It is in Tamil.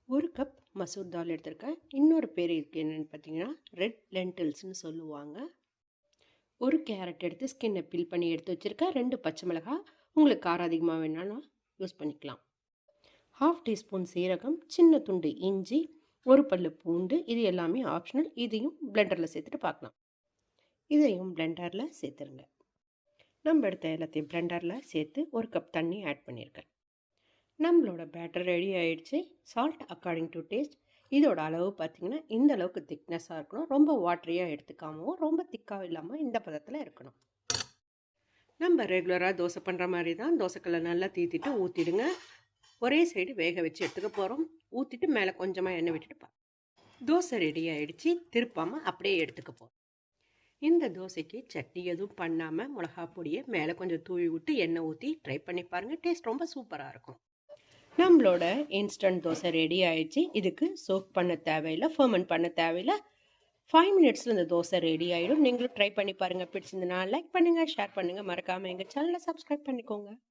1 கப் மசூர் தால் எடுத்திருக்கேன். இன்னொரு பேர் இதுக்கு என்னென்னு பார்த்தீங்கன்னா, ரெட் லென்டில்ஸ்னு சொல்லுவாங்க. 1 கேரட் எடுத்து ஸ்கின்னை பீல் பண்ணி எடுத்து வச்சுருக்கேன். 2 பச்சை மிளகாய், உங்களுக்கு காரம் அதிகமாக வேணாலும் யூஸ் பண்ணிக்கலாம். 1/2 டீஸ்பூன் சீரகம், சின்ன துண்டு இஞ்சி, 1 பல்லு பூண்டு. இது எல்லாமே ஆப்ஷனல். இதையும் பிளெண்டரில் சேர்த்துட்டு பார்க்கலாம். இதையும் பிளெண்டரில் சேர்த்துருங்க. நம்ம எடுத்த எல்லாத்தையும் பிளெண்டரில் சேர்த்து 1 கப் தண்ணி ஆட் பண்ணியிருக்கேன். நம்மளோட பேட்டர் ரெடி ஆகிடுச்சு. Salt according to taste. இதோட அளவு பார்த்திங்கன்னா இந்த அளவுக்கு திக்னஸாக இருக்கணும். ரொம்ப வாட்டரியாக எடுத்துக்காமவும் ரொம்ப திக்காகவும் இல்லாமல் இந்த பதத்தில் இருக்கணும். நம்ம ரெகுலராக தோசை பண்ணுற மாதிரி தான் தோசைக்கல்லை நல்லா தீத்திட்டு ஊற்றிடுங்க. ஒரே சைடு வேக வச்சு எடுத்துக்க போகிறோம். ஊற்றிட்டு மேலே கொஞ்சமாக எண்ணெய் விட்டுட்டு தோசை ரெடி ஆகிடுச்சு. திருப்பாமல் அப்படியே எடுத்துக்க போகிறோம். இந்த தோசைக்கு சட்னி எதுவும் பண்ணாமல் மிளகா பொடியை மேலே கொஞ்சம் தூவி விட்டு எண்ணெய் ஊற்றி ட்ரை பண்ணி பாருங்கள். டேஸ்ட் ரொம்ப சூப்பராக இருக்கும். நம்மளோட இன்ஸ்டன்ட் தோசை ரெடி ஆகிடுச்சு. இதுக்கு சோக் பண்ண தேவையில்லை, ஃபர்மெண்ட் பண்ண தேவையில்லை. 5 மினிட்ஸில் இந்த தோசை ரெடி ஆகிடும். நீங்களும் ட்ரை பண்ணி பாருங்கள். பிடிச்சிருந்தனா லைக் பண்ணுங்கள், ஷேர் பண்ணுங்கள். மறக்காமல் எங்கள் சேனலை சப்ஸ்கிரைப் பண்ணிக்கோங்க.